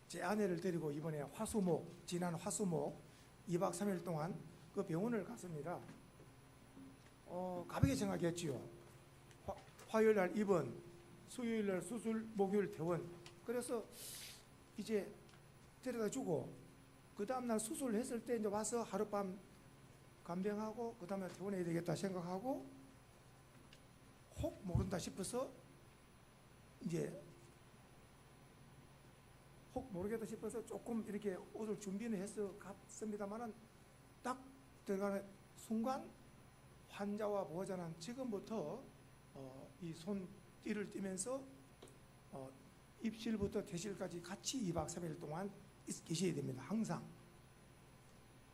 제 아내를 데리고 이번에 지난 화수목 2박 3일 동안 그 병원을 갔습니다. 가볍게 생각했지요. 화요일 날 입원, 수요일 날 수술, 목요일 퇴원. 그래서 이제 데려다 주고 그 다음날 수술했을 때 이제 와서 하룻밤 간병하고 그 다음에 퇴원해야 되겠다 생각하고 혹 모른다 싶어서 이제 혹 모르겠다 싶어서 조금 이렇게 옷을 준비는 해서 갔습니다만은 딱 들어가는 순간 환자와 보호자는 지금부터 이 손띠를 띠면서 입실부터 퇴실까지 같이 2박 3일 동안 계셔야 됩니다. 항상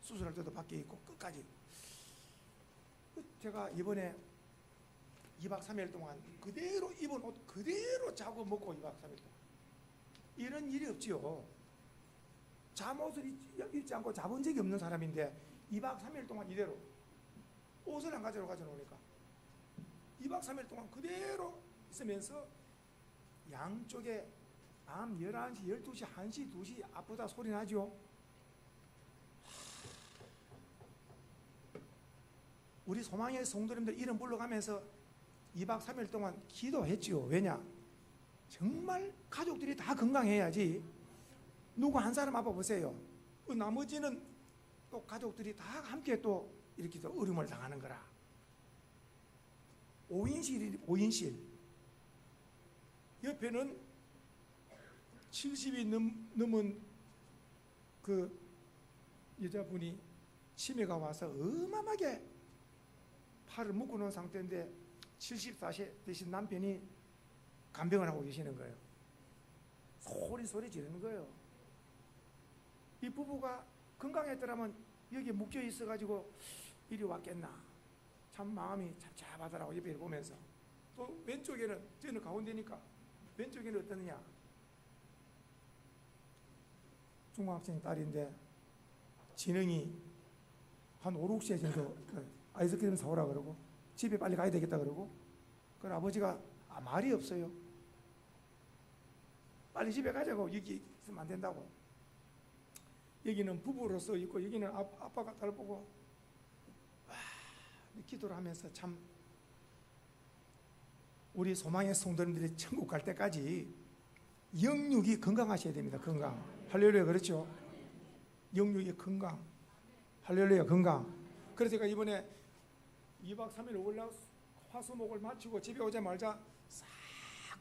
수술할 때도 밖에 있고 끝까지. 제가 이번에 2박 3일 동안 그대로 입은 옷 그대로 자고 먹고 2박 3일 동안 이런 일이 없지요. 잠옷을 입지 않고 자본 적이 없는 사람인데 2박 3일 동안 이대로 옷을 안 가져놓으니까 2박 3일 동안 그대로 있으면서 양쪽에 밤 11시, 12시, 1시, 2시 아프다 소리 나죠. 우리 소망의 성도님들 이름 불러가면서 2박 3일 동안 기도했지요. 왜냐? 정말 가족들이 다 건강해야지. 누구 한 사람 아파 보세요. 그 나머지는 또 가족들이 다 함께 또 이렇게 또 어려움을 당하는 거라. 5인실. 옆에는 70이 넘은 그 여자분이 치매가 와서 어마어마하게 팔을 묶어놓은 상태인데 74세 되신 남편이 간병을 하고 계시는 거예요. 소리 지르는 거예요. 이 부부가 건강했더라면 여기 묶여 있어가지고 이리 왔겠나. 참 마음이 잡잡하더라고. 옆에 보면서. 또 왼쪽에는, 저는 가운데니까 왼쪽에는 어떠느냐. 중학생 딸인데 지능이 한 5, 6세 정도 아이스크림 사오라 그러고 집에 빨리 가야 되겠다 그러고 그 아버지가 말이 없어요. 빨리 집에 가자고. 여기 있으면 안 된다고. 여기는 부부로서 있고 여기는 아빠가 딸 보고 기도를 하면서 참 우리 소망의 성도님들이 천국 갈 때까지 영육이 건강하셔야 됩니다. 건강. 할렐루야. 그렇죠? 영육이 건강. 할렐루야. 건강. 그래서 제가 이번에 2박 3일 올라 화수목을 마치고 집에 오자마자 싹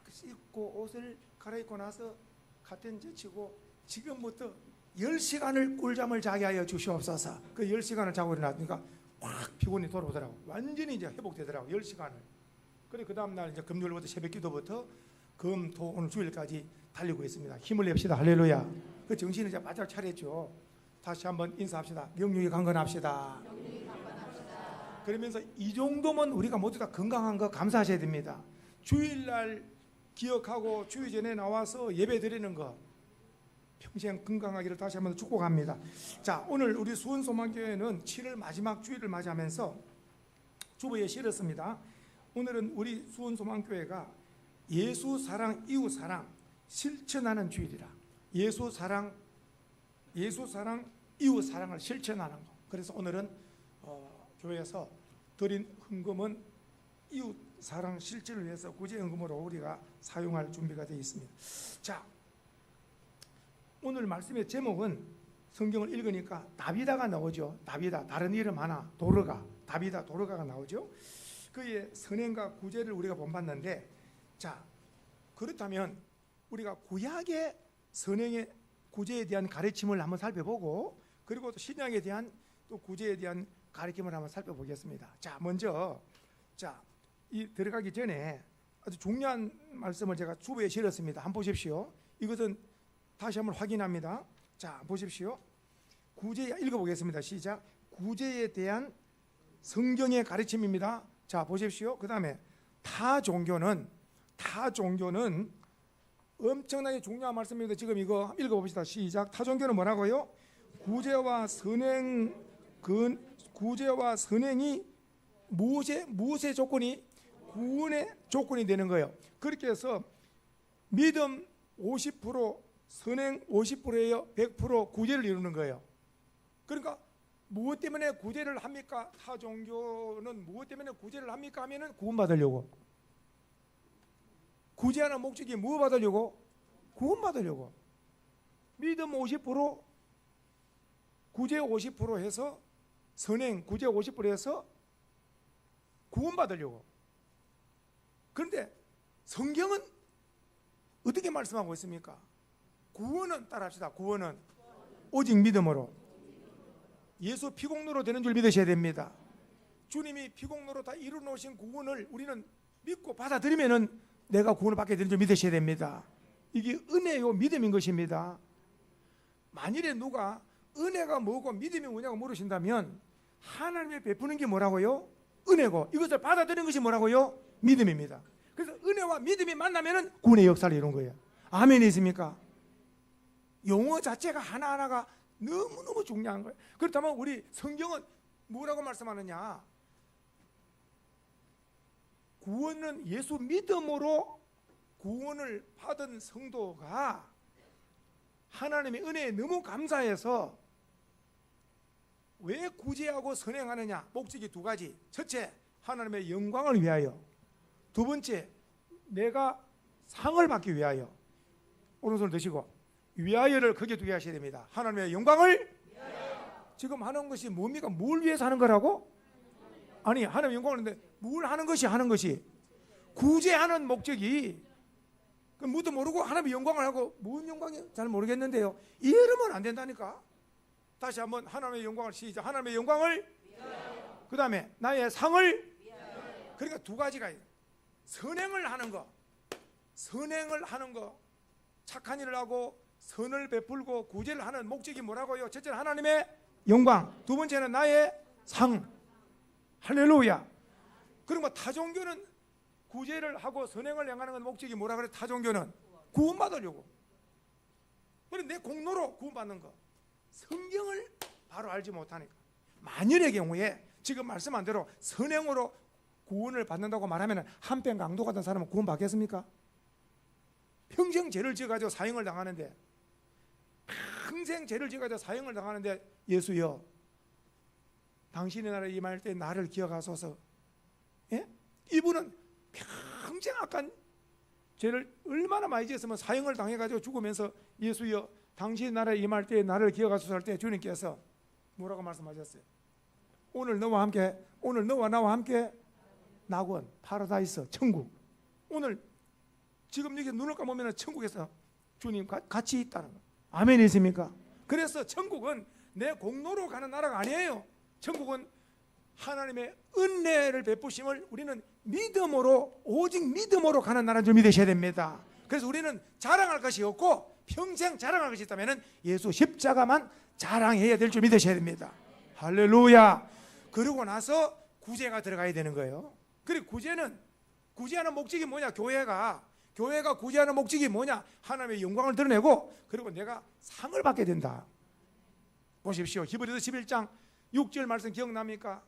씻고 옷을 갈아입고 나서 카텐 제치고 지금부터 10시간을 꿀잠을 자게 하여 주시옵소서. 그 10시간을 자고 일어나니까 확 피곤이 돌아오더라고. 완전히 이제 회복되더라고. 10시간을. 그래 그 다음날 이제 금요일부터 새벽 기도부터 금, 토, 오늘 주일까지 달리고 있습니다. 힘을 냅시다. 할렐루야. 그 정신을 이제 바짝 차렸죠. 다시 한번 인사합시다. 영육이 강건합시다. 그러면서 이 정도면 우리가 모두 다 건강한 거 감사하셔야 됩니다. 주일날 기억하고 주일 전에 나와서 예배 드리는 거 평생 건강하기를 다시 한번 축복합니다. 자, 오늘 우리 수원소망교회는 7월 마지막 주일을 맞이하면서 주보에 실었습니다. 오늘은 우리 수원소망교회가 예수 사랑, 이웃 사랑 실천하는 주일이라. 예수 사랑, 이웃 사랑을 실천하는 거. 그래서 오늘은 교회에서 드린 헌금은 이웃 사랑 실천을 위해서 구제 헌금으로 우리가 사용할 준비가 되어 있습니다. 자, 오늘 말씀의 제목은 성경을 읽으니까 다비다가 나오죠. 다비다. 다른 이름 하나 다비다 도르가가 나오죠. 그의 선행과 구제를 우리가 본받는데, 자, 그렇다면 우리가 구약의 선행의 구제에 대한 가르침을 한번 살펴보고 그리고 또 신약에 대한 또 구제에 대한 가르침을 한번 살펴보겠습니다. 자, 먼저 이 들어가기 전에 아주 중요한 말씀을 제가 주보에 실었습니다. 한번 보십시오. 이것은 다시 한번 확인합니다. 자, 보십시오. 구제 읽어보겠습니다. 시작. 구제에 대한 성경의 가르침입니다. 자, 보십시오. 그 다음에 타 종교는 엄청나게 중요한 말씀입니다. 지금 이거 읽어봅시다. 시작. 타 종교는 뭐라고요? 구제와 선행이 무엇의 조건이? 구원의 조건이 되는 거예요. 그렇게 해서 믿음 50%, 선행 50%예요? 100% 구제를 이루는 거예요. 그러니까 무엇 때문에 구제를 합니까? 타 종교는 무엇 때문에 구제를 합니까? 하면은 구원받으려고. 구제하는 목적이 뭐 받으려고? 구원받으려고. 믿음 50%, 구제 50% 해서, 선행 구제 50% 해서 구원받으려고. 그런데 성경은 어떻게 말씀하고 있습니까? 구원은, 따라합시다. 구원은 오직 믿음으로, 예수 피공로로 되는 줄 믿으셔야 됩니다. 주님이 피공로로 다 이루어놓으신 구원을 우리는 믿고 받아들이면은 내가 구원을 받게 되는 줄 믿으셔야 됩니다. 이게 은혜요 믿음인 것입니다. 만일에 누가 은혜가 뭐고 믿음이 뭐냐고 물으신다면 하나님이 베푸는 게 뭐라고요? 은혜고, 이것을 받아들이는 것이 뭐라고요? 믿음입니다. 그래서 은혜와 믿음이 만나면은 구원의 역사를 이룬 거예요. 아멘이 있습니까? 용어 자체가 하나하나가 너무너무 중요한 거예요. 그렇다면 우리 성경은 뭐라고 말씀하느냐? 구원은 예수 믿음으로 구원을 받은 성도가 하나님의 은혜에 너무 감사해서 왜 구제하고 선행하느냐? 목적이 두 가지. 첫째, 하나님의 영광을 위하여. 두 번째, 내가 상을 받기 위하여. 오른손을 드시고 위하여를 크게 두게 하셔야 됩니다. 하나님의 영광을 위하여. 지금 하는 것이 뭡니까? 뭘 위해서 하는 거라고? 아니, 하나님의 영광을 하는데 뭘 하는 것이 구제하는 목적이, 뭣도 모르고 하나님의 영광을 하고 뭔 영광이 잘 모르겠는데요. 이러면 안 된다니까. 다시 한번 하나님의 영광을 시작. 하나님의 영광을 위하여. 그 다음에 나의 상을 위하여. 그러니까 두 가지가 있어요. 선행을 하는 거, 착한 일을 하고 선을 베풀고 구제를 하는 목적이 뭐라고요? 첫째는 하나님의 영광, 두 번째는 나의 상. 할렐루야. 그리고 타종교는 구제를 하고 선행을 행하는 건 목적이 뭐라 그래? 타종교는 구원받으려고. 그런데 내 공로로 구원받는 거, 성경을 바로 알지 못하니까. 만일의 경우에 지금 말씀한 대로 선행으로 구원을 받는다고 말하면 한편 강도 같은 사람은 구원받겠습니까? 평생 죄를 지어가지고 사형을 당하는데, 예수여 당신의 나라에 임할 때 나를 기억하소서. 예? 이분은 평생 악한 죄를 얼마나 많이 지었으면 사형을 당해가지고 죽으면서 예수여 당신의 나라에 임할 때 나를 기억하소서 할 때 주님께서 뭐라고 말씀하셨어요? 오늘 너와 나와 함께 낙원, 파라다이스, 천국. 오늘 지금 여기 눈을 감으면 천국에서 주님 같이 있다는 거. 아멘 있습니까? 그래서 천국은 내 공로로 가는 나라가 아니에요. 천국은 하나님의 은혜를 베푸심을 우리는 믿음으로, 오직 믿음으로 가는 나라인 줄 믿으셔야 됩니다. 그래서 우리는 자랑할 것이 없고 평생 자랑할 것이 있다면 예수 십자가만 자랑해야 될 줄 믿으셔야 됩니다. 할렐루야. 그러고 나서 구제가 들어가야 되는 거예요. 그리고 구제하는 목적이 뭐냐? 교회가 구제하는 목적이 뭐냐? 하나님의 영광을 드러내고, 그리고 내가 상을 받게 된다. 보십시오. 히브리서 11장 6절 말씀 기억납니까?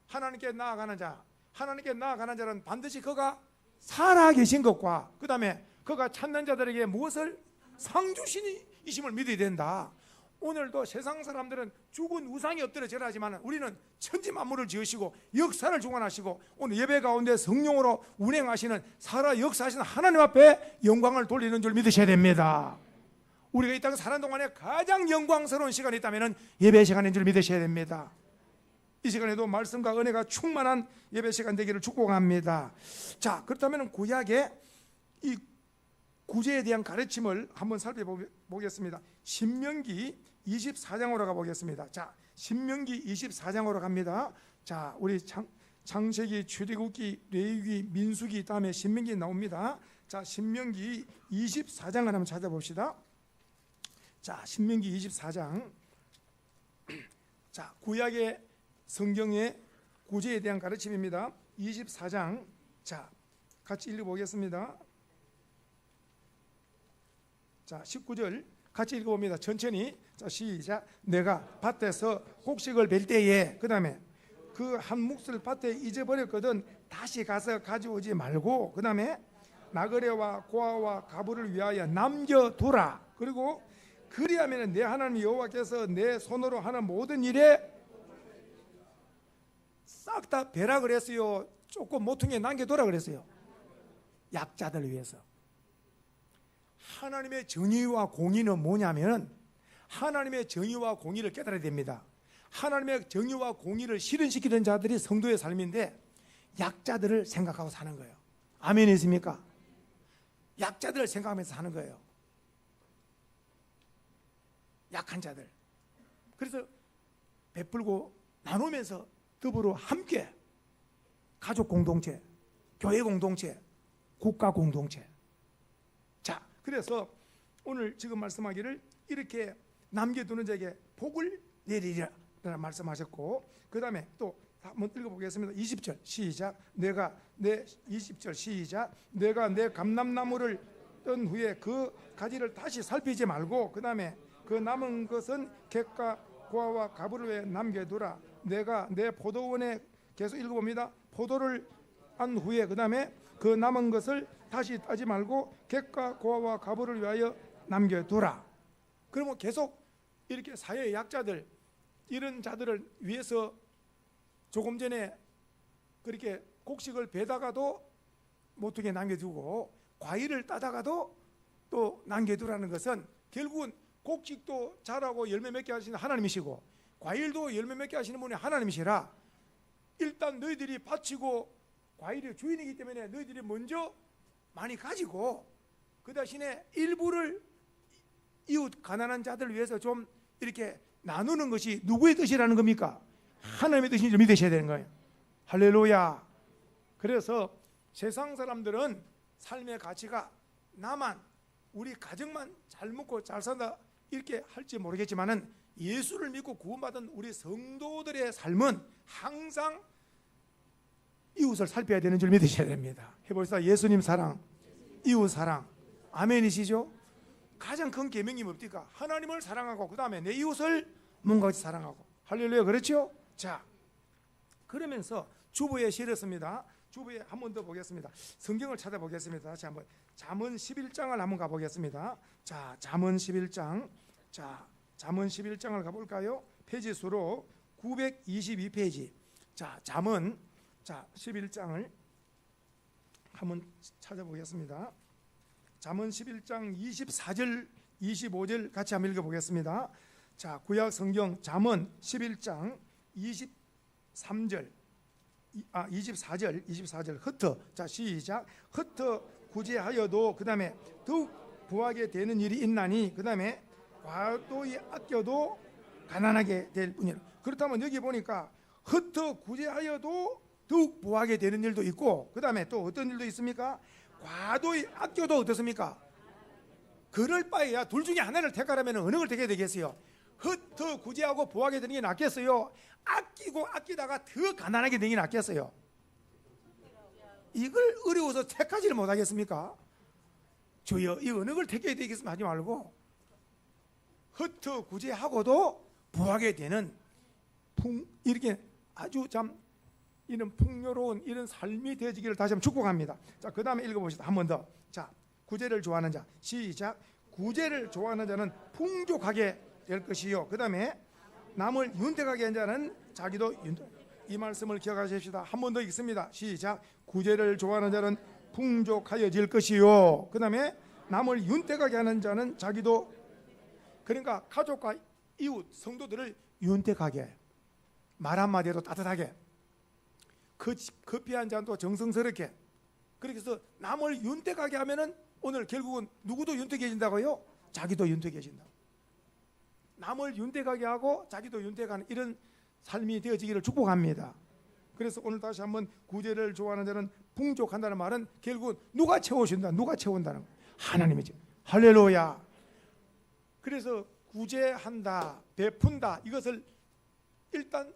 하나님께 나아가는 자는 반드시 그가 살아계신 것과 그 다음에 그가 찾는 자들에게 무엇을? 상 주시니이심을 믿어야 된다. 오늘도 세상 사람들은 죽은 우상이 엎드려 절하지만 우리는 천지 만물을 지으시고 역사를 주관하시고 오늘 예배 가운데 성령으로 운행하시는 살아 역사하시는 하나님 앞에 영광을 돌리는 줄 믿으셔야 됩니다. 우리가 이 땅에 사는 동안에 가장 영광스러운 시간이 있다면 예배 시간인 줄 믿으셔야 됩니다. 이 시간에도 말씀과 은혜가 충만한 예배 시간 되기를 축복합니다. 자, 그렇다면 구약의 이 구제에 대한 가르침을 한번 살펴보겠습니다. 신명기 24장으로 가보겠습니다. 자, 신명기 24장으로 갑니다. 자, 우리 창세기, 출애굽기, 레위기, 민수기 다음에 신명기 나옵니다. 자, 신명기 24장을 한번 찾아봅시다. 자, 신명기 24장. 자, 구약의 성경의 구제에 대한 가르침입니다. 24장. 자, 같이 읽어보겠습니다. 자, 19절 같이 읽어봅니다. 천천히. 자, 시작. 내가 밭에서 곡식을 벨 때에, 그 다음에 그 한 몫을 밭에 잊어버렸거든 다시 가서 가져오지 말고, 그 다음에 나그네와 고아와 가부를 위하여 남겨두라. 그리고 그리하면 내 하나님 여호와께서 내 손으로 하는 모든 일에 싹 다 배라 그랬어요? 조금 모퉁이에 남겨두라 그랬어요? 약자들 위해서. 하나님의 정의와 공의는 뭐냐면, 하나님의 정의와 공의를 깨달아야 됩니다. 하나님의 정의와 공의를 실현시키는 자들이 성도의 삶인데, 약자들을 생각하고 사는 거예요. 아멘이십니까? 약자들을 생각하면서 사는 거예요. 약한 자들. 그래서 베풀고 나누면서 더불어 함께 가족 공동체, 교회 공동체, 국가 공동체. 자, 그래서 오늘 지금 말씀하기를 이렇게 남겨두는 자에게 복을 내리리라 말씀하셨고, 그 다음에 또 한번 읽어보겠습니다. 20절 시작. 내가 내 20절 시작. 내가 내 감람나무를 뜬 후에 그 가지를 다시 살피지 말고, 그 다음에 그 남은 것은 객과 고아와 가부를 위해 남겨두라. 내가 내 포도원에, 계속 읽어봅니다. 포도를 안 후에 그 다음에 그 남은 것을 다시 따지 말고 객과 고아와 가부를 위하여 남겨두라. 그러면 계속 이렇게 사회의 약자들, 이런 자들을 위해서 조금 전에 그렇게 곡식을 베다가도 모퉁이에 남겨두고 과일을 따다가도 또 남겨두라는 것은, 결국은 곡식도 자라고 열매 맺게 하시는 하나님이시고 과일도 열매 맺게 하시는 분이 하나님이시라, 일단 너희들이 바치고 과일의 주인이기 때문에 너희들이 먼저 많이 가지고 그 대신에 일부를 이웃 가난한 자들 위해서 좀 이렇게 나누는 것이 누구의 뜻이라는 겁니까? 하나님의 뜻인지 믿으셔야 되는 거예요. 할렐루야. 그래서 세상 사람들은 삶의 가치가 나만, 우리 가정만 잘 먹고 잘 산다 이렇게 할지 모르겠지만은, 예수를 믿고 구원받은 우리 성도들의 삶은 항상 이웃을 살펴야 되는 줄 믿으셔야 됩니다. 해보시다. 예수님 사랑, 이웃 사랑. 아멘이시죠? 가장 큰 계명이 뭡니까? 하나님을 사랑하고 그 다음에 내 이웃을 몸과 같이 사랑하고. 할렐루야. 그렇죠? 자, 그러면서 주보에 실었습니다. 주보에 한 번 더 보겠습니다. 성경을 찾아보겠습니다. 다시 한번 잠언 11장을 한번 가보겠습니다. 자, 잠언 11장. 자, 잠언 11장을 가볼까요? 페이지 수로 922페이지. 자, 잠언 11장을 한번 찾아보겠습니다. 잠언 11장 24절 25절 같이 한번 읽어보겠습니다. 자, 구약 성경 잠언 11장 24절 흩어. 자, 시작. 흩어 구제하여도 그 다음에 더욱 부하게 되는 일이 있나니, 그 다음에 과도히 아껴도 가난하게 될 뿐이라. 그렇다면 여기 보니까 흩어 구제하여도 더욱 부하게 되는 일도 있고, 그 다음에 또 어떤 일도 있습니까? 과도히 아껴도 어떻습니까? 그럴 바에야 둘 중에 하나를 택하라면 어느 걸 택해야 되겠어요? 흩어 구제하고 부하게 되는 게 낫겠어요? 아끼고 아끼다가 더 가난하게 되는 게 낫겠어요? 이걸 어려워서 택하지를 못하겠습니까? 주여, 이 어느 걸 택해야 되겠으면 하지 말고 흩어 구제하고도 부하게 되는 이렇게 아주 참 이런 풍요로운 이런 삶이 되어지기를 다시 한번 축복합니다. 자, 그 다음에 읽어보시다. 한 번 더. 자, 구제를 좋아하는 자. 시작. 구제를 좋아하는 자는 풍족하게 될 것이요. 그 다음에 남을 윤택하게 한 자는 자기도 윤택. 이 말씀을 기억하십시다. 한 번 더 읽습니다. 시작. 구제를 좋아하는 자는 풍족하여질 것이요. 그 다음에 남을 윤택하게 하는 자는 자기도, 그러니까 가족과 이웃 성도들을 윤택하게, 말 한마디로 따뜻하게, 커피 한 잔도 정성스럽게, 그렇게 해서 남을 윤택하게 하면은 오늘 결국은 누구도 윤택해진다고요? 자기도 윤택해진다. 남을 윤택하게 하고 자기도 윤택하는 이런 삶이 되어지기를 축복합니다. 그래서 오늘 다시 한번 구제를 좋아하는 자는 풍족한다는 말은 결국은 누가 채워준다, 누가 채운다는 거예요? 하나님이죠. 할렐루야. 그래서 구제한다, 베푼다, 이것을 일단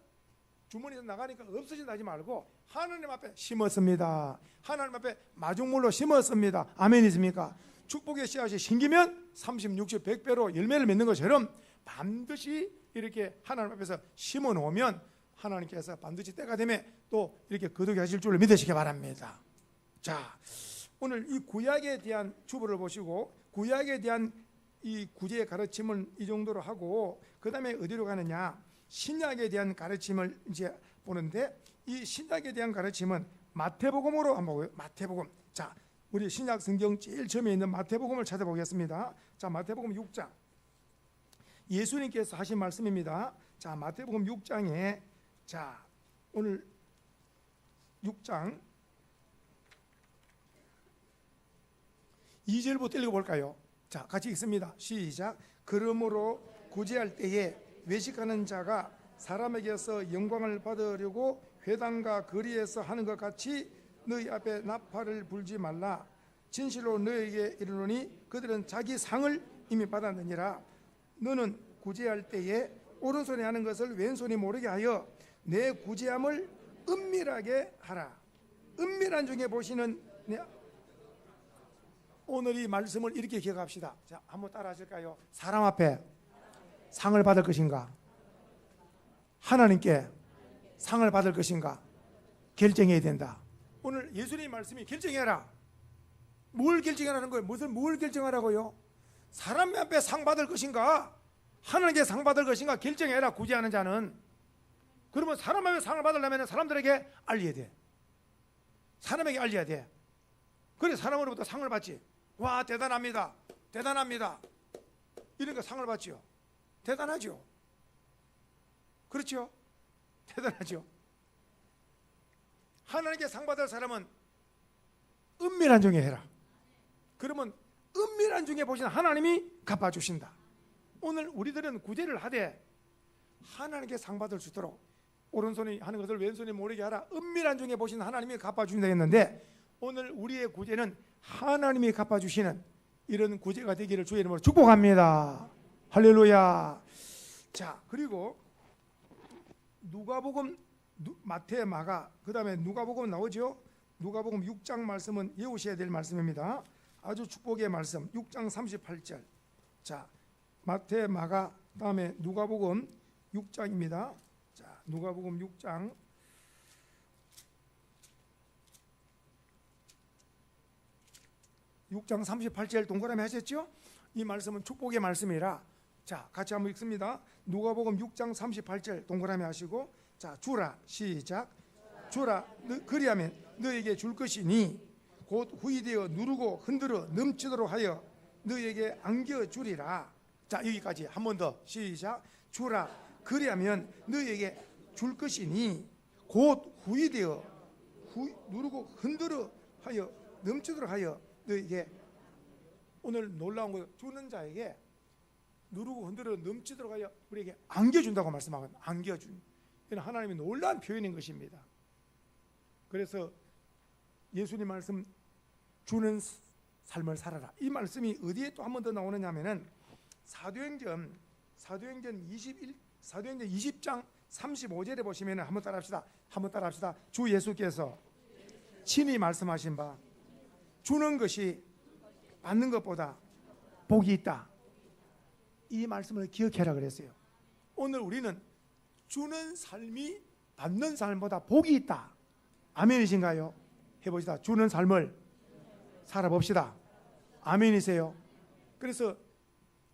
주머니에서 나가니까 없어진다 하지 말고 하나님 앞에 심었습니다. 하나님 앞에 마중물로 심었습니다. 아멘이십니까? 축복의 씨앗이 심기면 30, 60, 100배로 열매를 맺는 것처럼 반드시 이렇게 하나님 앞에서 심어 놓으면 하나님께서 반드시 때가 되면 또 이렇게 거두게 하실 줄을 믿으시기 바랍니다. 자, 오늘 이 구약에 대한 주보를 보시고 구약에 대한 이 구제의 가르침을 이 정도로 하고 그 다음에 어디로 가느냐, 신약에 대한 가르침을 이제 보는데 이 신약에 대한 가르침은 마태복음으로 한번 보고요. 마태복음. 자, 우리 신약 성경 제일 처음에 있는 마태복음을 찾아보겠습니다. 자, 마태복음 6장. 예수님께서 하신 말씀입니다. 자, 마태복음 6장에 자, 오늘 6장 2절부터 읽어볼까요? 자, 같이 읽습니다. 시작. 그러므로 구제할 때에 외식하는 자가 사람에게서 영광을 받으려고 회당과 거리에서 하는 것 같이 너희 앞에 나팔을 불지 말라. 진실로 너희에게 이르노니 그들은 자기 상을 이미 받았느니라. 너는 구제할 때에 오른손에 하는 것을 왼손이 모르게 하여 내 구제함을 은밀하게 하라. 은밀한 중에 보시는 오늘 이 말씀을 이렇게 기억합시다. 자, 한번 따라 하실까요? 사람 앞에 상을 받을 것인가? 하나님께 상을 받을 것인가? 결정해야 된다. 오늘 예수님 말씀이 결정해라. 뭘 결정하라는 거예요? 뭘 결정하라고요? 사람 앞에 상 받을 것인가? 하나님께 상 받을 것인가? 결정해라. 구제하는 자는. 그러면 사람 앞에 상을 받으려면 사람들에게 알려야 돼. 사람에게 알려야 돼. 그래 사람으로부터 상을 받지. 와, 대단합니다. 대단합니다. 이러니까 상을 받지요. 대단하죠. 그렇죠? 대단하죠. 하나님께 상 받을 사람은 은밀한 중에 해라. 그러면 은밀한 중에 보시는 하나님이 갚아주신다. 오늘 우리들은 구제를 하되 하나님께 상 받을 수 있도록 오른손이 하는 것을 왼손이 모르게 하라. 은밀한 중에 보시는 하나님이 갚아주신다 했는데 오늘 우리의 구제는 하나님이 갚아주시는 이런 구제가 되기를 주의 이름으로 축복합니다. 할렐루야. 자, 그리고 누가복음, 마태, 마가, 그 다음에 누가복음 나오죠. 누가복음 6장 말씀은 외우셔야 될 말씀입니다. 아주 축복의 말씀. 6장 38절. 자, 마태, 마가, 다음에 누가복음 6장입니다. 자, 누가복음 6장 38절 동그라미 하셨죠? 이 말씀은 축복의 말씀이라 자, 같이 한번 읽습니다. 누가복음 6장 38절 동그라미 하시고 자, 주라. 시작. 주라. 그리하면 너에게 줄 것이니 곧 후이되어 누르고 흔들어 넘치도록 하여 너에게 안겨주리라. 자, 여기까지 한 번 더. 시작. 주라. 그리하면 너에게 줄 것이니 곧 후이되어 누르고 흔들어 하여 넘치도록 하여 너에게. 오늘 놀라운 거, 주는 자에게 누르고 흔들어 넘치도록 하여 우리에게 안겨준다고 말씀하거든요. 안겨준. 이는 하나님의 놀라운 표현인 것입니다. 그래서 예수님 말씀 주는 삶을 살아라. 이 말씀이 어디에 또 한 번 더 나오느냐 하면은 사도행전 20장 35절에 보시면은 한번 따라합시다. 주 예수께서 친히 말씀하신 바 주는 것이 받는 것보다 복이 있다. 이 말씀을 기억해라 그랬어요. 오늘 우리는 주는 삶이 받는 삶보다 복이 있다. 아멘이신가요? 해보시다. 주는 삶을 살아봅시다. 아멘이세요? 그래서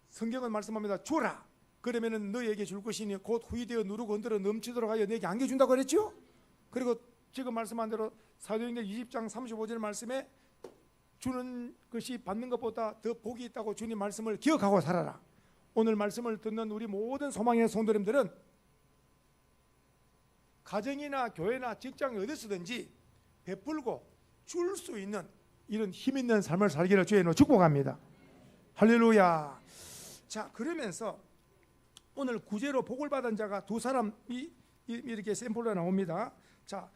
성경은 말씀합니다. 주라. 그러면은 너에게 줄 것이니 곧 후이되어 누르고 흔들어 넘치도록 하여 너에게 안겨준다고 그랬죠? 그리고 지금 말씀한 대로 사도행전 20장 35절 말씀에 주는 것이 받는 것보다 더 복이 있다고 주님 말씀을 기억하고 살아라. 오늘 말씀을 듣는 우리 모든 소망의 성도님들은 가정이나 교회나 직장에 어디서든지 베풀고 줄 수 있는 이런 힘 있는 삶을 살기를 주의 이름으로 축복합니다. 할렐루야. 자, 그러면서 오늘 구제로 복을 받은 자가 두 사람이 이렇게 샘플로 나옵니다. 자,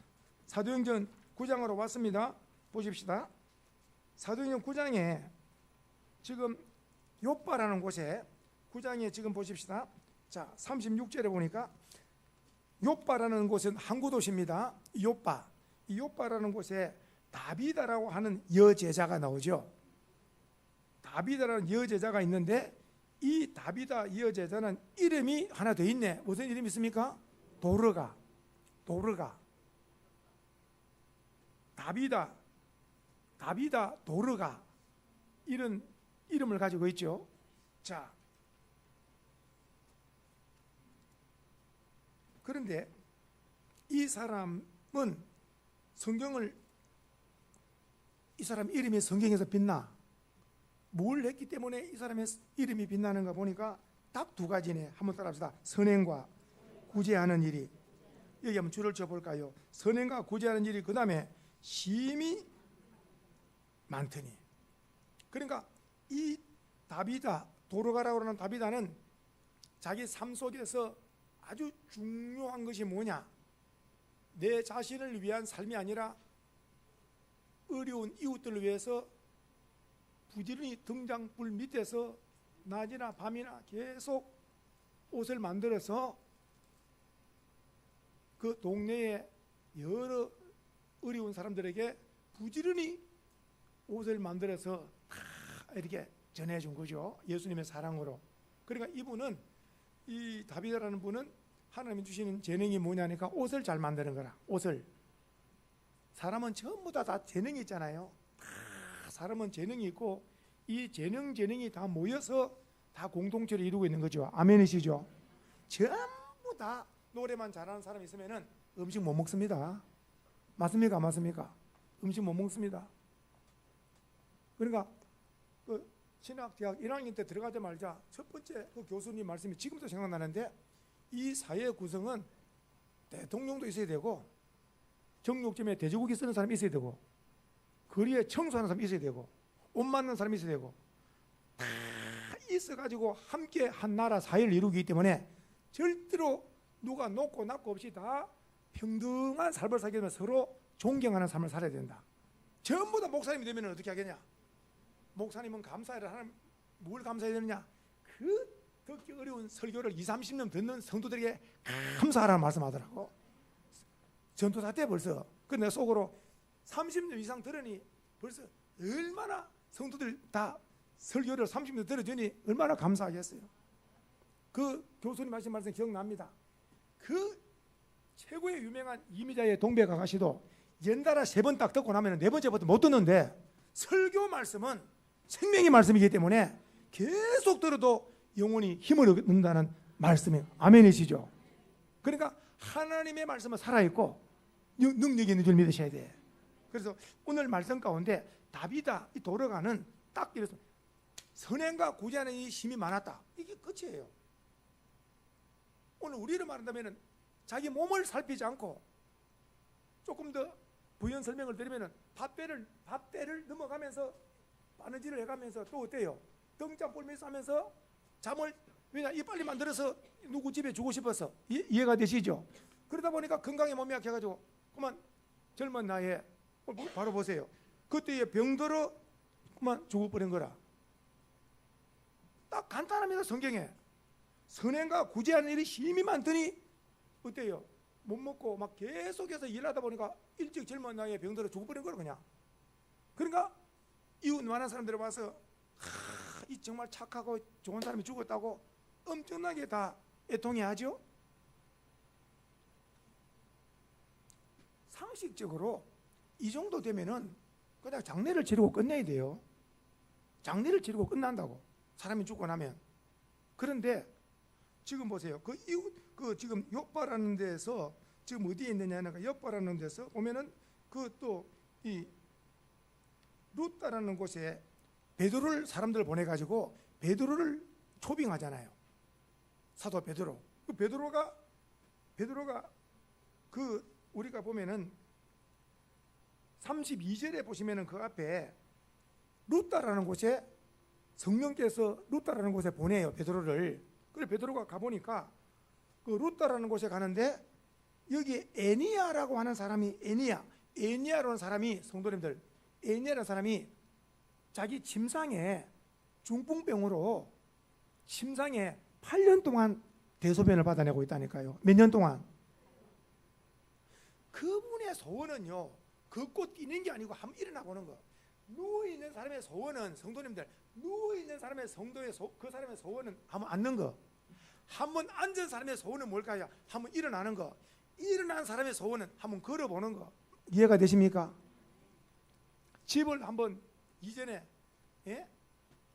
사도행전 9장으로 왔습니다. 보십시다. 사도행전 9장에 지금 요빠라는 곳에 9장에 지금 보십시다. 자, 36절에 보니까 요빠라는 곳은 항구 도시입니다. 요빠. 이 요빠라는 곳에 다비다라고 하는 여제자가 나오죠. 다비다라는 여제자가 있는데 이 다비다 여제자는 이름이 하나 더 있네. 무슨 이름이 있습니까? 도르가. 다비다 다비다 도르가 이런 이름을 가지고 있죠. 자, 그런데 이 사람은 이 사람 이름이 성경에서 빛나. 뭘 했기 때문에 이 사람의 이름이 빛나는가 보니까 딱 두 가지네. 한번 따라합시다. 선행과 구제하는 일이. 여기 한번 줄을 쳐볼까요? 선행과 구제하는 일이, 그 다음에 심히 많더니. 그러니까 이 다비다, 도르가라고 하는 다비다는 자기 삶 속에서 아주 중요한 것이 뭐냐, 내 자신을 위한 삶이 아니라 어려운 이웃들을 위해서 부지런히 등잔불 밑에서 낮이나 밤이나 계속 옷을 만들어서 그 동네에 여러 어려운 사람들에게 부지런히 옷을 만들어서 이렇게 전해준 거죠. 예수님의 사랑으로. 그러니까 이분은, 이 다비다라는 분은 하나님이 주시는 재능이 뭐냐니까 옷을 잘 만드는 거라. 옷을. 사람은 전부 다 재능이 있잖아요. 다 사람은 재능이 있고 이 재능이 다 모여서 다 공동체를 이루고 있는 거죠. 아멘이시죠? 전부 다 노래만 잘하는 사람이 있으면은 음식 못 먹습니다. 맞습니까? 안 맞습니까? 음식 못 먹습니다. 그러니까 그 신학대학 1학년 때 들어가자마자 첫 번째 그 교수님 말씀이 지금도 생각나는데, 이 사회 구성은 대통령도 있어야 되고, 정육점에 돼지고기 쓰는 사람이 있어야 되고, 거리에 청소하는 사람이 있어야 되고, 옷 맞는 사람이 있어야 되고, 다 있어가지고 함께 한 나라 사회를 이루기 때문에 절대로 누가 높고 낮고 없이 다 평등한 삶을 살기 위해 서로 존경하는 삶을 살아야 된다. 전부 다 목사님이 되면 어떻게 하겠냐? 목사님은 감사해라. 하나님 뭘 감사해야 되느냐? 그 듣기 어려운 설교를 20-30년 듣는 성도들에게 감사하라는 말씀하더라고. 전도사 때 벌써. 그 내 속으로 30년 이상 들으니 벌써 얼마나 성도들 다 설교를 30년 들어주니 얼마나 감사하겠어요. 그 교수님 하신 말씀 기억납니다. 그 최고의 유명한 이미자의 동백 아가씨도 연달아 3번 딱 듣고 나면 4번째부터 못 듣는데, 설교 말씀은 생명의 말씀이기 때문에 계속 들어도 영혼이 힘을 얻는다는 말씀이에요. 아멘이시죠? 그러니까 하나님의 말씀은 살아있고 능력이 있는 줄 믿으셔야 돼. 그래서 오늘 말씀 가운데 다비다, 이 도르가는 딱 이래서 선행과 구제하는 이 힘이 많았다. 이게 끝이에요. 오늘 우리를 말한다면 자기 몸을 살피지 않고 조금 더 부연 설명을 드리면 밥배를 넘어가면서 바느질을 해가면서 또 어때요? 등잔불 밑에 하면서 잠을, 왜냐, 이 빨리 만들어서 누구 집에 주고 싶어서. 이해가 되시죠? 그러다 보니까 건강에 몸이 약해가지고 그만 젊은 나이에 바로 보세요. 그때에 병들어 그만 죽어버린 거라. 딱 간단합니다. 성경에 선행과 구제하는 일이 힘이 많더니 어때요? 못 먹고 막 계속해서 일하다 보니까 일찍 젊은 나이에 병들어 죽어버린 거라 그냥. 그러니까 이웃 많은 사람들이 와서 이 정말 착하고 좋은 사람이 죽었다고 엄청나게 다 애통해하죠. 상식적으로 이 정도 되면은 그냥 장례를 치르고 끝내야 돼요. 장례를 치르고 끝난다고, 사람이 죽고 나면. 그런데 지금 보세요. 그 지금 욥바라는 데서 지금 어디에 있느냐니까, 욥바라는 데서 보면은 그 또 이 루따라는 곳에 베드로를 사람들을 보내가지고 베드로를 초빙하잖아요. 사도 베드로. 그 베드로가 그 우리가 보면은 32절에 보시면은 그 앞에 루따라는 곳에 성령께서 루따라는 곳에 보내요, 베드로를. 그래 베드로가 가보니까 그 루따라는 곳에 가는데 여기 에니야라고 하는 사람이, 에니야라는 사람이, 성도님들, 에니야라는 사람이 자기 침상에 중풍병으로 침상에 8년 동안 대소변을 받아내고 있다니까요. 몇 년 동안? 그분의 소원은요, 걷고 뛰는 게 아니고 한번 일어나 보는 거. 누워있는 사람의 소원은, 성도님들, 누워있는 사람의 그 사람의 소원은 한번 앉는 거. 한번 앉은 사람의 소원은 뭘까요? 한번 일어나는 거. 일어난 사람의 소원은 한번 걸어보는 거. 이해가 되십니까? 집을 한번 이전에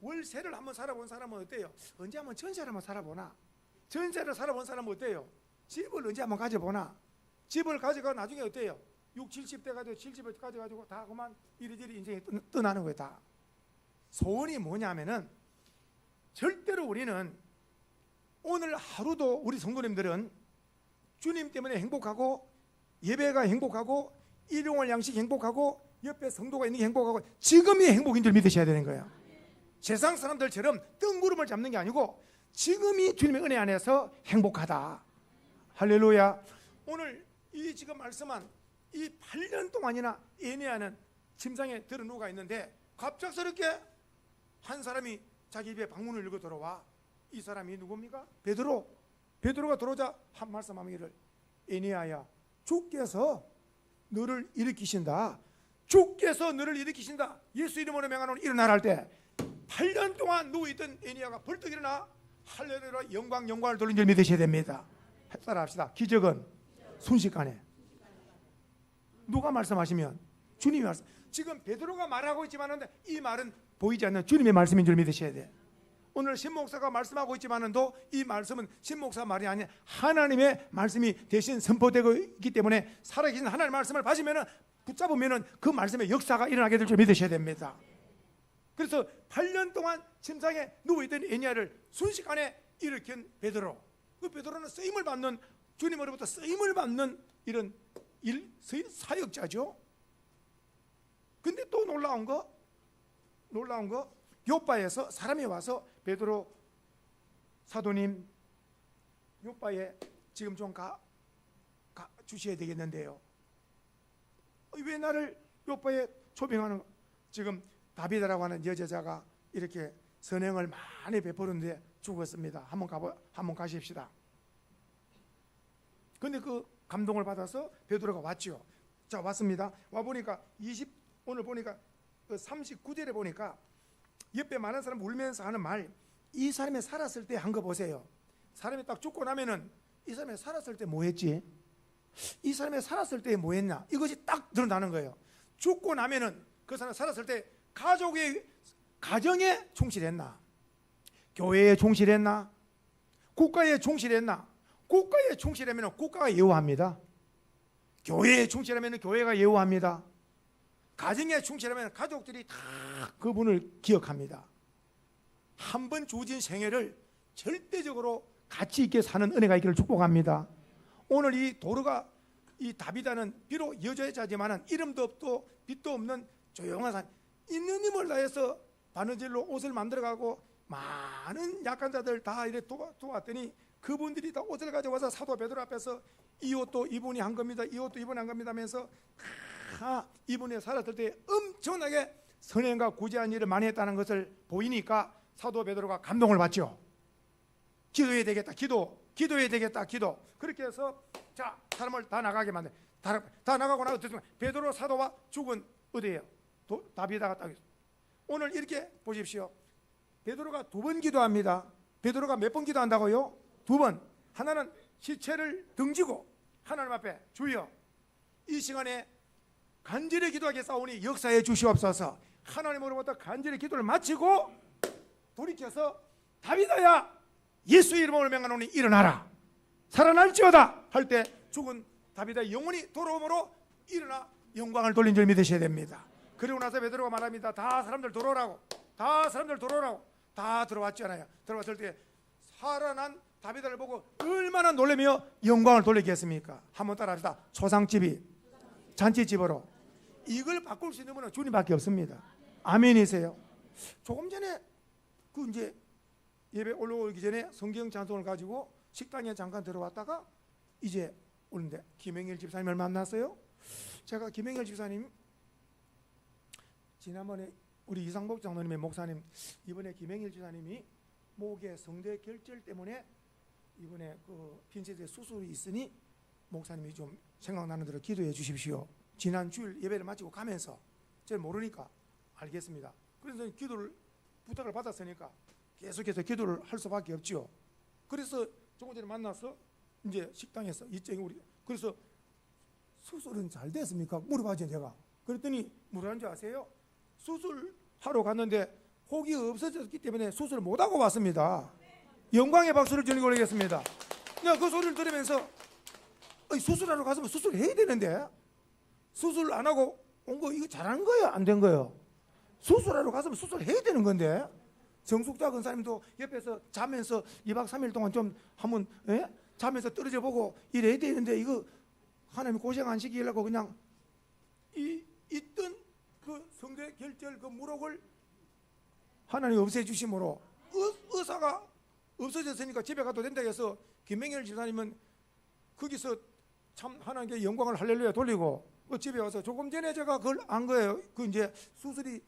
월세를 한번 살아본 사람은 어때요? 언제 한번 전세를 한번 살아보나? 전세를 살아본 사람은 어때요? 집을 언제 한번 가져보나? 집을 가져가 나중에 어때요? 6, 70대 가지고 70을 가져가지고 다 그만 이리저리 인생이 떠나는 거예요. 다. 소원이 뭐냐면은 절대로 우리는 오늘 하루도 우리 성도님들은 주님 때문에 행복하고 예배가 행복하고 일용할 양식이 행복하고 옆에 성도가 있는 게 행복하고 지금이 행복인 줄 믿으셔야 되는 거예요. 세상 사람들처럼 뜬구름을 잡는 게 아니고 지금이 주님의 은혜 안에서 행복하다. 할렐루야. 오늘 이 지금 말씀한 이 8년 동안이나 애내하는 침상에 들어 누가 있는데 갑작스럽게 한 사람이 자기 입에 방문을 열고 들어와. 이 사람이 누굽니까? 베드로. 베드로가 들어오자 한 말씀하기를 애내하야 주께서 너를 일으키신다. 주께서 너를 일으키신다. 예수 이름으로 명하노니 일어나라 할 때 8년 동안 누워있던 애니야가 벌떡 일어나 할렐루야 영광을 돌린 줄 믿으셔야 됩니다. 따라합시다. 기적은 순식간에. 누가 말씀하시면 주님이 말씀. 지금 베드로가 말하고 있지만 이 말은 보이지 않는 주님의 말씀인 줄 믿으셔야 돼. 오늘 신목사가 말씀하고 있지만도 이 말씀은 신목사 말이 아니라 하나님의 말씀이 대신 선포되고 있기 때문에 살아계신 하나님의 말씀을 붙잡으면 그 말씀의 역사가 일어나게 될 줄 믿으셔야 됩니다. 그래서 8년 동안 침상에 누워있던 애니야를 순식간에 일으킨 베드로. 그 베드로는 쓰임을 받는, 주님으로부터 쓰임을 받는 이런 사역자죠. 근데 또 놀라운 거 요빠에서 사람이 와서 베드로 사도님 요빠에 지금 좀 가 주셔야 되겠는데요. 왜 나를 요빠에 초빙하는 거? 지금 다비다라고 하는 여자가 이렇게 선행을 많이 베푸는데 죽었습니다. 한번 가십시다. 근데 그 감동을 받아서 베드로가 왔죠. 자, 왔습니다. 와 보니까 오늘 보니까 그 39절에 보니까 옆에 많은 사람 울면서 하는 말, 이 사람이 살았을 때 한 거 보세요. 사람이 딱 죽고 나면은 이 사람이 살았을 때 뭐 했지? 이 사람이 살았을 때 뭐 했냐? 이것이 딱 드러나는 거예요. 죽고 나면은 그 사람이 살았을 때 가정에 충실했나? 교회에 충실했나? 국가에 충실했나? 국가에 충실하면 국가가 예우합니다. 교회에 충실하면 교회가 예우합니다. 가정에 충실하면 가족들이 다 그분을 기억합니다. 한 번 주어진 생애를 절대적으로 가치 있게 사는 은혜가 있기를 축복합니다. 오늘 이 도르가 이 다비다는 비록 여자자지만은 이름도 없고 빛도 없는 조용한 사람, 있는 힘을 다해서 바느질로 옷을 만들어가고 많은 약한 자들 다 이래 도왔더니 그분들이 다 옷을 가져와서 사도 베드로 앞에서 이 옷도 이분이 한 겁니다. 이 옷도 이분이 한 겁니다 하면서 이분이 살았을 때 엄청나게 선행과 구제한 일을 많이 했다는 것을 보이니까 사도 베드로가 감동을 받죠. 기도해야 되겠다. 기도해야 되겠다. 그렇게 해서 자, 사람을 다 나가게 만들. 다 나가고 나서 베드로 사도와 죽은 어디예요? 다비다가 딱 있어요. 오늘 이렇게 보십시오. 베드로가 2번 기도합니다. 베드로가 몇 번 기도한다고요? 2번. 하나는 시체를 등지고 하나님 앞에 주여 이 시간에 간절히 기도하게 싸우니 역사해 주시옵소서. 하나님으로부터 간절히 기도를 마치고 돌이켜서 다비다야 예수 이름으로 명하노니 일어나라 살아날지어다 할 때 죽은 다비다의 영혼이 돌아오므로 일어나 영광을 돌린 줄 믿으셔야 됩니다. 그리고 나서 베드로가 말합니다. 다 사람들 들어오라고. 다 들어왔잖아요. 들어왔을 때 살아난 다비다를 보고 얼마나 놀라며 영광을 돌리겠습니까? 한번 따라합시다. 초상집이 잔치집으로. 이걸 바꿀 수 있는 분은 주님밖에 없습니다. 아멘이세요. 조금 전에 그 이제 예배 올라오기 전에 성경 찬송을 가지고 식당에 잠깐 들어왔다가 이제 오는데 김행일 집사님을 만났어요. 제가 김행일 집사님 지난번에 우리 이상복 장로님의 목사님 이번에 김행일 집사님이 목에 성대 결절 때문에 이번에 그 핀셋에 수술이 있으니 목사님이 좀 생각나는 대로 기도해 주십시오. 지난 주일 예배를 마치고 가면서 제가 모르니까 알겠습니다. 그래서 기도를 부탁을 받았으니까 계속해서 기도를 할 수밖에 없죠. 그래서 조금 전에 만나서 이제 식당에서 이쪽에 우리 그래서 수술은 잘 됐습니까? 물어봐죠 제가. 그랬더니 뭐라는 줄 아세요? 수술하러 갔는데 혹이 없어졌기 때문에 수술을 못하고 왔습니다. 영광의 박수를 드리고 오겠습니다. 내가 그 소리를 들으면서 수술하러 갔으면 수술해야 되는데 수술 안 하고 온 거 이거 잘한 거예요? 안 된 거예요? 수술하러 갔으면 수술해야 되는 건데 정숙자 권사님도 옆에서 자면서 2박 3일 동안 좀 한번 자면서 떨어져 보고 이래야 되는데 이거 하나님 고생 안 시키려고 그냥 있던 그 성대 결절 그 무록을 하나님 없애주심으로 의사가 없어졌으니까 집에 가도 된다 해서 김명일 집사님은 거기서 참 하나님께 영광을 할렐루야 돌리고 그 집에 와서 조금 전에 제가 그걸 안 거예요. 그 이제 수술이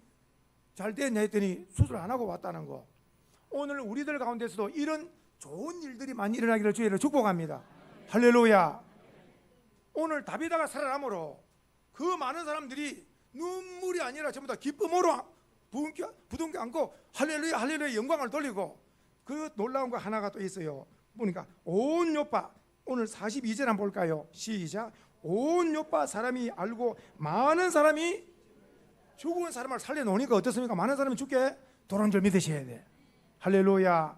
잘 됐냐 했더니 수술 안 하고 왔다는 거. 오늘 우리들 가운데서도 이런 좋은 일들이 많이 일어나기를 주의를 축복합니다. 할렐루야. 오늘 다비다가 살아남으로 그 많은 사람들이 눈물이 아니라 전부 다 기쁨으로 부둥켜 안고 할렐루야 할렐루야 영광을 돌리고 그 놀라운 거 하나가 또 있어요. 보니까 온 요파 오늘 42절 한번 볼까요? 시작. 온 요파 사람이 알고 많은 사람이 죽은 사람을 살려놓으니까 어떻습니까? 많은 사람이 죽게 돌아온 줄 믿으셔야 돼. 할렐루야.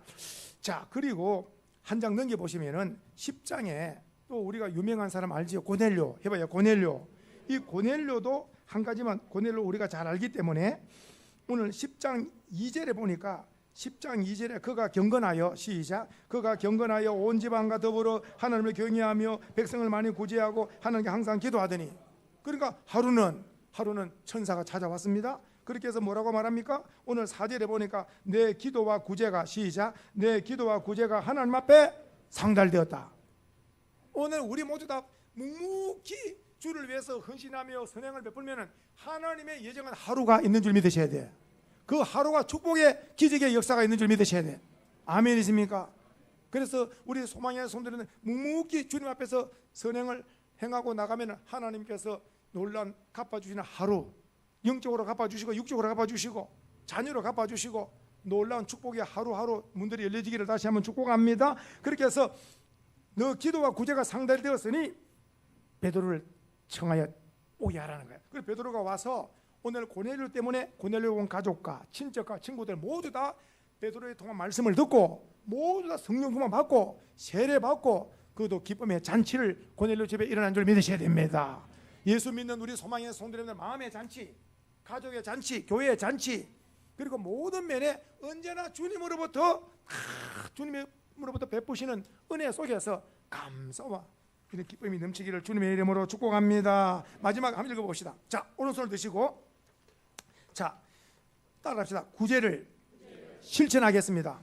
자, 그리고 한 장 넘겨보시면은 10장에 또 우리가 유명한 사람 알지요? 고넬료 해봐요. 고넬료. 이 고넬료도 한 가지만 고넬료 우리가 잘 알기 때문에 오늘 10장 2절에 보니까 10장 2절에 그가 경건하여 시작 그가 경건하여 온 지방과 더불어 하나님을 경외하며 백성을 많이 구제하고 하나님께 항상 기도하더니 그러니까 하루는 천사가 찾아왔습니다. 그렇게 해서 뭐라고 말합니까? 오늘 4절에 보니까 내 기도와 구제가 시작 내 기도와 구제가 하나님 앞에 상달되었다. 오늘 우리 모두 다 묵묵히 주를 위해서 헌신하며 선행을 베풀면 하나님의 예정한 하루가 있는 줄 믿으셔야 돼. 그 하루가 축복의 기적의 역사가 있는 줄 믿으셔야 돼. 아멘이십니까? 그래서 우리 소망의 손들은 묵묵히 주님 앞에서 선행을 행하고 나가면 하나님께서 놀라운 갚아주시는 하루, 영적으로 갚아주시고 육적으로 갚아주시고 자녀로 갚아주시고 놀라운 축복의 하루하루 문들이 열려지기를 다시 한번 축복합니다. 그렇게 해서 너 기도와 구제가 상달되었으니 베드로를 청하여 오게 하라는 거예요. 그래서 베드로가 와서 오늘 고넬료 때문에 고넬료 온 가족과 친척과 친구들 모두 다 베드로의 통한 말씀을 듣고 모두 다 성령 충만 받고 세례 받고 그것도 기쁨의 잔치를 고넬료 집에 일어난 줄 믿으셔야 됩니다. 예수 믿는 우리 소망의 성도님들 마음의 잔치, 가족의 잔치, 교회의 잔치 그리고 모든 면에 언제나 주님으로부터 베푸시는 은혜 속에서 감사와 이런 기쁨이 넘치기를 주님의 이름으로 축복합니다. 마지막 한번 읽어봅시다. 자, 오른손을 드시고 자 따라합시다. 구제를 실천하겠습니다.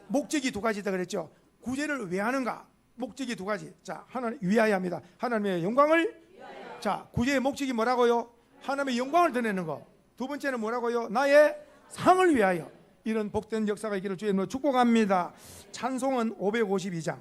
목적이 두 가지다 그랬죠. 구제를 왜 하는가? 목적이 두 가지. 자, 하나님 위하여 합니다. 하나님의 영광을 위하여. 자, 구제의 목적이 뭐라고요? 하나님의 영광을 드러내는 거. 두 번째는 뭐라고요? 나의 상을 위하여. 이런 복된 역사가 있기를 주의 이름으로 축복합니다. 찬송은 552장